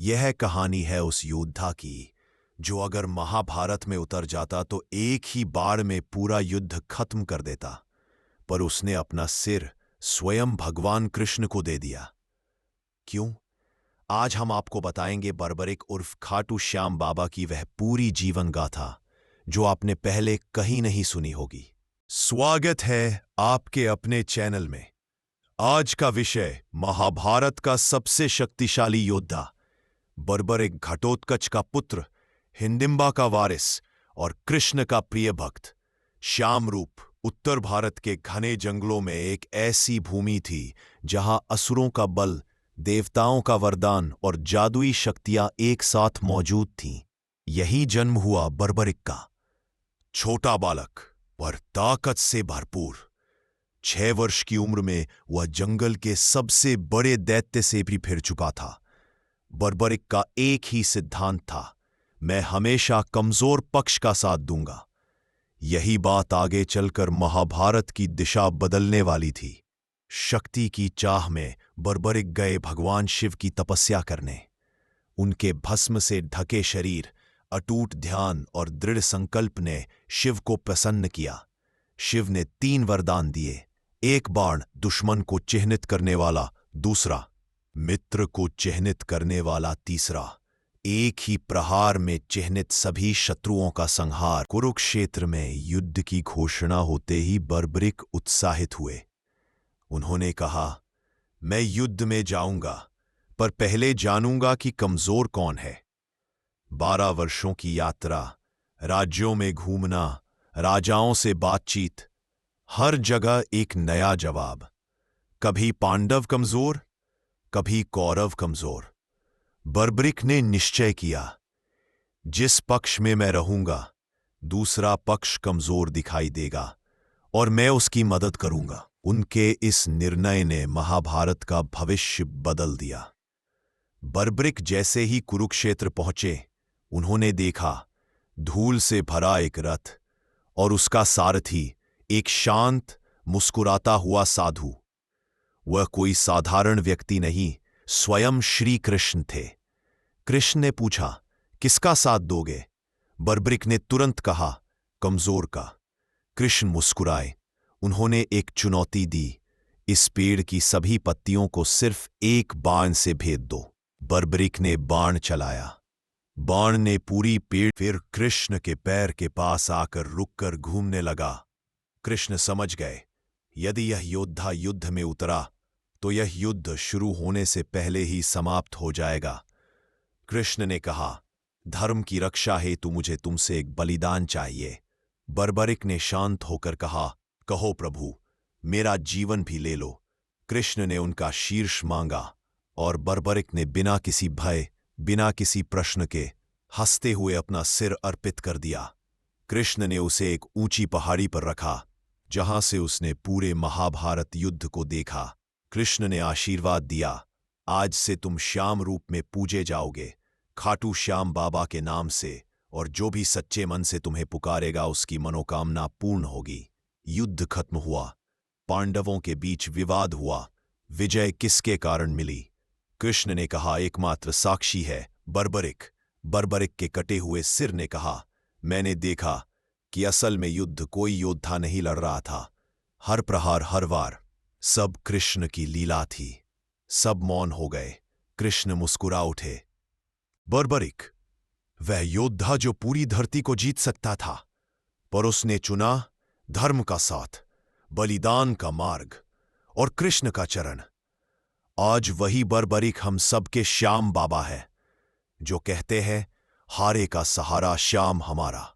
यह कहानी है उस योद्धा की जो अगर महाभारत में उतर जाता तो एक ही बार में पूरा युद्ध खत्म कर देता, पर उसने अपना सिर स्वयं भगवान कृष्ण को दे दिया। क्यों? आज हम आपको बताएंगे बर्बरिक उर्फ खाटू श्याम बाबा की वह पूरी जीवन गाथा जो आपने पहले कहीं नहीं सुनी होगी। स्वागत है आपके अपने चैनल में। आज का विषय महाभारत का सबसे शक्तिशाली योद्धा, बर्बरिक घटोत्कच का पुत्र, हिडिंबा का वारिस और कृष्ण का प्रिय भक्त श्यामरूप। उत्तर भारत के घने जंगलों में एक ऐसी भूमि थी जहां असुरों का बल, देवताओं का वरदान और जादुई शक्तियां एक साथ मौजूद थीं। यही जन्म हुआ बर्बरिक का। छोटा बालक पर ताकत से भरपूर। 6 वर्ष की उम्र में वह जंगल के सबसे बड़े दैत्य से भी फिर चुका था। बर्बरिक का एक ही सिद्धांत था, मैं हमेशा कमजोर पक्ष का साथ दूंगा। यही बात आगे चलकर महाभारत की दिशा बदलने वाली थी। शक्ति की चाह में बर्बरिक गए भगवान शिव की तपस्या करने। उनके भस्म से ढके शरीर, अटूट ध्यान और दृढ़ संकल्प ने शिव को प्रसन्न किया। शिव ने 3 वरदान दिए। एक बाण दुश्मन को चिह्नित करने वाला, दूसरा मित्र को चिह्नित करने वाला, तीसरा एक ही प्रहार में चिह्नित सभी शत्रुओं का संहार। कुरुक्षेत्र में युद्ध की घोषणा होते ही बर्बरिक उत्साहित हुए। उन्होंने कहा, मैं युद्ध में जाऊंगा, पर पहले जानूंगा कि कमजोर कौन है। 12 वर्षों की यात्रा, राज्यों में घूमना, राजाओं से बातचीत, हर जगह एक नया जवाब। कभी पांडव कमजोर, कभी कौरव कमजोर। बर्बरिक ने निश्चय किया, जिस पक्ष में मैं रहूंगा, दूसरा पक्ष कमजोर दिखाई देगा और मैं उसकी मदद करूंगा। उनके इस निर्णय ने महाभारत का भविष्य बदल दिया। बर्बरिक जैसे ही कुरुक्षेत्र पहुंचे, उन्होंने देखा धूल से भरा एक रथ और उसका सारथी एक शांत, मुस्कुराता हुआ साधु। वह कोई साधारण व्यक्ति नहीं, स्वयं श्री कृष्ण थे। कृष्ण ने पूछा, किसका साथ दोगे? बर्बरिक ने तुरंत कहा, कमजोर का। कृष्ण मुस्कुराए। उन्होंने एक चुनौती दी, इस पेड़ की सभी पत्तियों को सिर्फ एक बाण से भेद दो। बर्बरिक ने बाण चलाया। बाण ने पूरी पेड़, फिर कृष्ण के पैर के पास आकर रुककर घूमने लगा। कृष्ण समझ गए, यदि यह योद्धा युद्ध में उतरा तो यह युद्ध शुरू होने से पहले ही समाप्त हो जाएगा। कृष्ण ने कहा, धर्म की रक्षा हेतु मुझे तुमसे एक बलिदान चाहिए। बर्बरिक ने शांत होकर कहा, कहो प्रभु, मेरा जीवन भी ले लो। कृष्ण ने उनका शीर्ष मांगा और बर्बरिक ने बिना किसी भय, बिना किसी प्रश्न के हंसते हुए अपना सिर अर्पित कर दिया। कृष्ण ने उसे एक ऊंची पहाड़ी पर रखा, जहां से उसने पूरे महाभारत युद्ध को देखा। कृष्ण ने आशीर्वाद दिया, आज से तुम श्याम रूप में पूजे जाओगे, खाटू श्याम बाबा के नाम से, और जो भी सच्चे मन से तुम्हें पुकारेगा उसकी मनोकामना पूर्ण होगी। युद्ध खत्म हुआ। पांडवों के बीच विवाद हुआ, विजय किसके कारण मिली? कृष्ण ने कहा, एकमात्र साक्षी है बर्बरिक। बर्बरिक के कटे हुए सिर ने कहा, मैंने देखा कि असल में युद्ध कोई योद्धा नहीं लड़ रहा था। हर प्रहार, हर वार, सब कृष्ण की लीला थी। सब मौन हो गए। कृष्ण मुस्कुरा उठे। बर्बरिक, वह योद्धा जो पूरी धरती को जीत सकता था, पर उसने चुना धर्म का साथ, बलिदान का मार्ग और कृष्ण का चरण। आज वही बर्बरिक हम सबके श्याम बाबा है, जो कहते हैं, हारे का सहारा श्याम हमारा।